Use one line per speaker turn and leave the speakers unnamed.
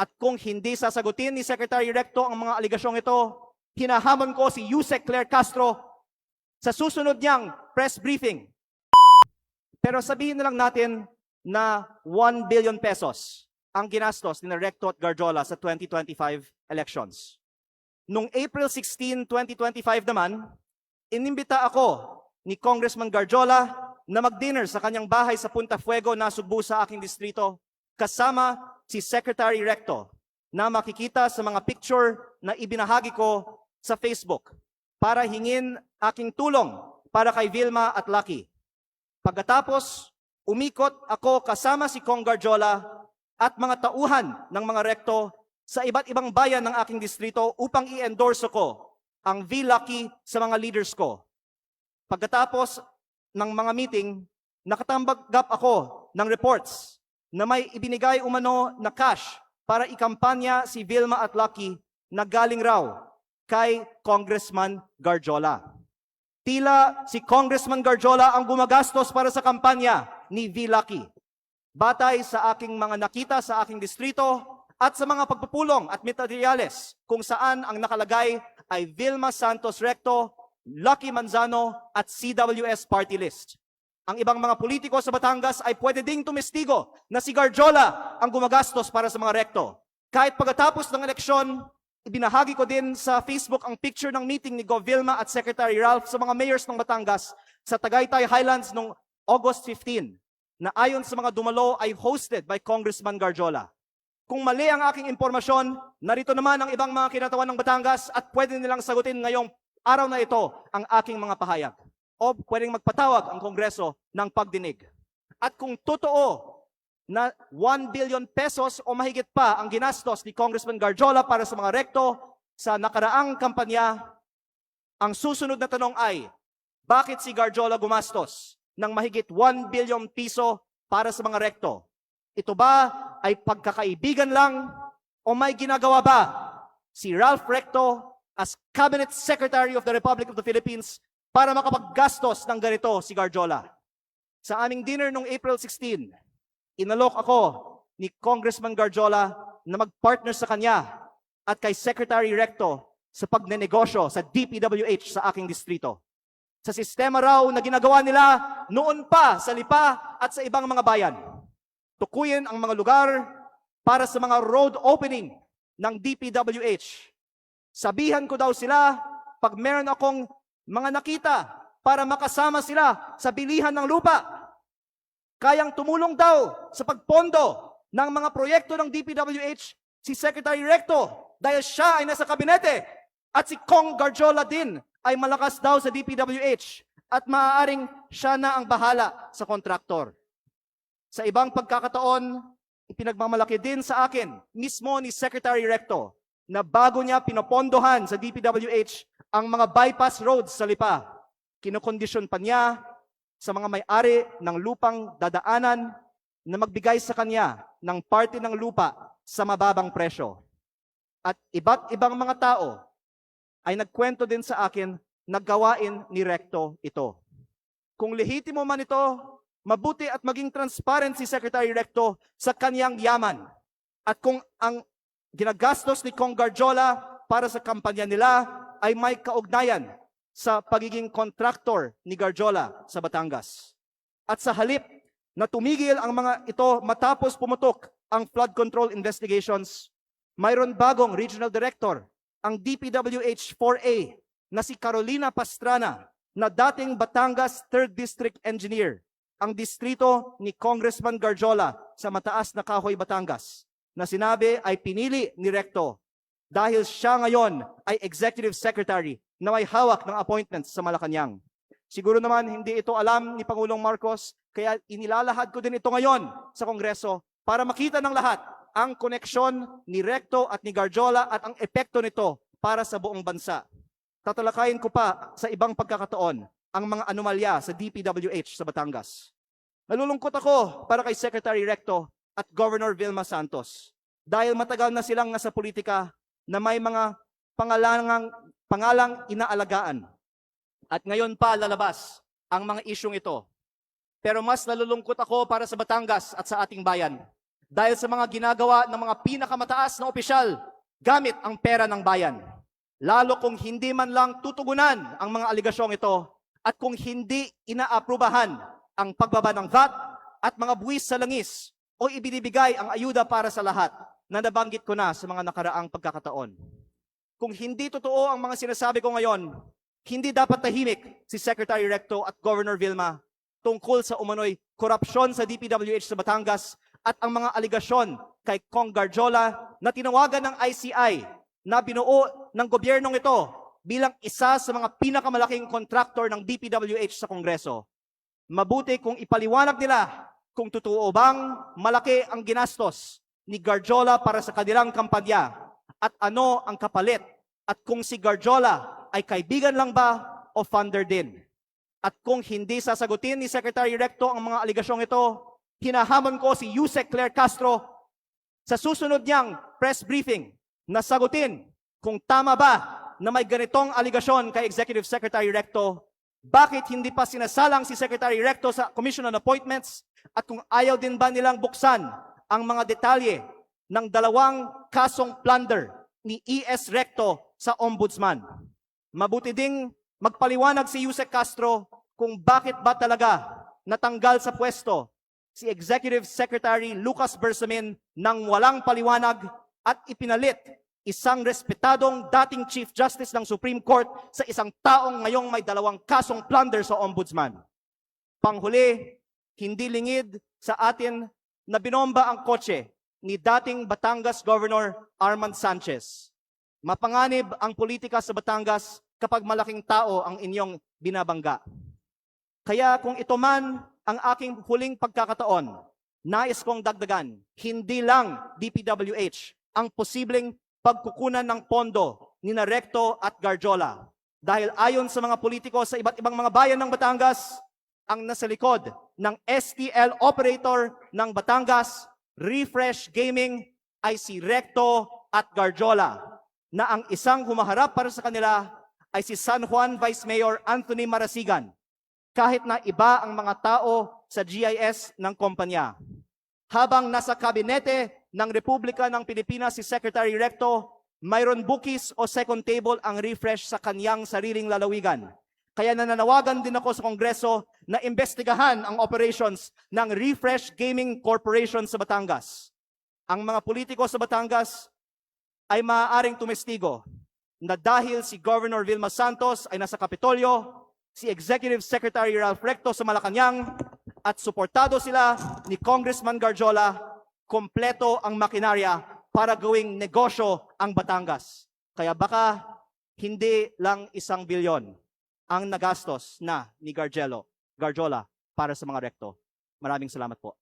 At kung hindi sasagutin ni Secretary Recto ang mga aligasyong ito, hinahamon ko si Yusek Claire Castro sa susunod niyang press briefing. Pero sabihin na lang natin na 1 billion pesos ang ginastos ni Recto at Garjola sa 2025 elections. Noong April 16, 2025 naman, inimbita ako ni Congressman Garjola na mag-dinner sa kanyang bahay sa Punta Fuego, Nasugbu sa aking distrito, kasama si Secretary Recto na makikita sa mga picture na ibinahagi ko sa Facebook para hingin aking tulong para kay Vilma at Lucky. Pagkatapos, umikot ako kasama si Kong Garjola at mga tauhan ng mga Recto sa iba't ibang bayan ng aking distrito upang i-endorse ko ang V. Lucky sa mga leaders ko. Pagkatapos ng mga meeting, nakatanggap ako ng reports na may ibinigay umano na cash para ikampanya si Vilma at Lucky na galing raw kay Congressman Garjola. Tila si Congressman Garjola ang gumagastos para sa kampanya ni V. Lucky. Batay sa aking mga nakita sa aking distrito at sa mga pagpupulong at materyales kung saan ang nakalagay ay Vilma Santos Recto, Lucky Manzano at CWS party list. Ang ibang mga politiko sa Batangas ay pwede ding tumestigo na si Garjola ang gumagastos para sa mga Recto. Kahit pagkatapos ng eleksyon, ibinahagi ko din sa Facebook ang picture ng meeting ni Gov. Vilma at Secretary Ralph sa mga mayors ng Batangas sa Tagaytay Highlands noong August 15 na ayon sa mga dumalo ay hosted by Congressman Garjola. Kung mali ang aking impormasyon, narito naman ang ibang mga kinatawan ng Batangas at pwede nilang sagutin ngayong araw na ito ang aking mga pahayag. O pwedeng magpatawag ang Kongreso ng pagdinig. At kung totoo na 1 billion pesos o mahigit pa ang ginastos ni Congressman Garjola para sa mga Recto sa nakaraang kampanya, ang susunod na tanong ay, bakit si Garjola gumastos ng mahigit 1 billion piso para sa mga Recto? Ito ba ay pagkakaibigan lang o may ginagawa ba si Ralph Recto as Cabinet Secretary of the Republic of the Philippines para makapaggastos ng ganito si Garjola? Sa aming dinner noong April 16, inalok ako ni Congressman Garjola na mag-partner sa kanya at kay Secretary Recto sa pagnenegosyo sa DPWH sa aking distrito. Sa sistema raw na ginagawa nila noon pa sa Lipa at sa ibang mga bayan. Tukuyin ang mga lugar para sa mga road opening ng DPWH. Sabihan ko daw sila pag meron akong mga nakita para makasama sila sa bilihan ng lupa. Kayang tumulong daw sa pagpondo ng mga proyekto ng DPWH si Secretary Recto dahil siya ay nasa kabinete at si Kong Garjola din ay malakas daw sa DPWH at maaaring siya na ang bahala sa kontraktor. Sa ibang pagkakataon, ipinagmamalaki din sa akin mismo ni Secretary Recto na bago niya pinopondohan sa DPWH ang mga bypass roads sa Lipa, kinokondisyon pa niya sa mga may-ari ng lupang dadaanan na magbigay sa kanya ng parte ng lupa sa mababang presyo. At iba't ibang mga tao ay nagkwento din sa akin na gawain ni Recto ito. Kung lehitimo man ito, mabuti at maging transparent si Secretary Recto sa kanyang yaman. At kung ang ginagastos ni Kong Garjola para sa kampanya nila ay may kaugnayan sa pagiging kontraktor ni Garjola sa Batangas. At sa halip na tumigil ang mga ito matapos pumutok ang flood control investigations, mayroon bagong regional director, ang DPWH 4A na si Carolina Pastrana na dating Batangas 3rd District Engineer, ang distrito ni Congressman Garjola sa Mataas na Kahoy, Batangas, na sinabi ay pinili ni Recto dahil siya ngayon ay Executive Secretary na may hawak ng appointments sa Malacanang. Siguro naman hindi ito alam ni Pangulong Marcos, kaya inilalahad ko din ito ngayon sa Kongreso para makita ng lahat ang koneksyon ni Recto at ni Garjola at ang epekto nito para sa buong bansa. Tatalakayin ko pa sa ibang pagkakataon ang mga anomalya sa DPWH sa Batangas. Nalulungkot ako para kay Secretary Recto at Governor Vilma Santos dahil matagal na silang nasa politika na may mga pangalang inaalagaan. At ngayon pa lalabas ang mga isyong ito. Pero mas nalulungkot ako para sa Batangas at sa ating bayan dahil sa mga ginagawa ng mga pinakamataas na opisyal gamit ang pera ng bayan. Lalo kung hindi man lang tutugunan ang mga aligasyong ito at kung hindi inaaprubahan ang pagbaba ng VAT at mga buwis sa langis o ibinibigay ang ayuda para sa lahat na nabanggit ko na sa mga nakaraang pagkakataon. Kung hindi totoo ang mga sinasabi ko ngayon, hindi dapat tahimik si Secretary Recto at Governor Vilma tungkol sa umano'y korupsyon sa DPWH sa Batangas at ang mga aligasyon kay Kong Garjola na tinawagan ng ICI na binuo ng gobyernong ito bilang isa sa mga pinakamalaking kontraktor ng DPWH sa Kongreso. Mabuti kung ipaliwanag nila kung totoo bang malaki ang ginastos ni Garjola para sa kanilang kampanya at ano ang kapalit at kung si Garjola ay kaibigan lang ba o funder din. At kung hindi sasagutin ni Secretary Recto ang mga aligasyong ito, hinahamon ko si Yusek Claire Castro sa susunod niyang press briefing na sagutin kung tama ba na may ganitong aligasyon kay Executive Secretary Recto, bakit hindi pa sinasalang si Secretary Recto sa Commission on Appointments at kung ayaw din ba nilang buksan ang mga detalye ng dalawang kasong plunder ni ES Recto sa Ombudsman. Mabuti ding magpaliwanag si Yusek Castro kung bakit ba talaga natanggal sa pwesto si Executive Secretary Lucas Bersamin nang walang paliwanag at ipinalit isang respetadong dating Chief Justice ng Supreme Court sa isang taong ngayong may dalawang kasong plunder sa Ombudsman. Panghuli, hindi lingid sa atin na binomba ang kotse ni dating Batangas Governor Armand Sanchez. Mapanganib ang politika sa Batangas kapag malaking tao ang inyong binabangga. Kaya kung ito man ang aking huling pagkakataon, nais kong dagdagan, hindi lang DPWH ang posibleng pagkukunan ng pondo ni Recto at Garjola. Dahil ayon sa mga politiko sa iba't ibang mga bayan ng Batangas, ang nasa likod ng STL operator ng Batangas, Refresh Gaming, ay si Recto at Garjola, na ang isang humaharap para sa kanila ay si San Juan Vice Mayor Anthony Marasigan, kahit na iba ang mga tao sa GIS ng kumpanya. Habang nasa kabinete ng Republika ng Pilipinas si Secretary Recto, mayroon bookies o second table ang Refresh sa kanyang sariling lalawigan. Kaya nananawagan din ako sa Kongreso na imbestigahan ang operations ng Refresh Gaming Corporation sa Batangas. Ang mga politiko sa Batangas ay maaaring tumestigo na dahil si Governor Vilma Santos ay nasa Kapitolyo, si Executive Secretary Ralph Recto sa Malacanang, at suportado sila ni Congressman Garjola, kompleto ang makinarya para gawing negosyo ang Batangas. Kaya baka hindi lang 1 bilyon ang nagastos na ni Garjola para sa mga Recto. Maraming salamat po.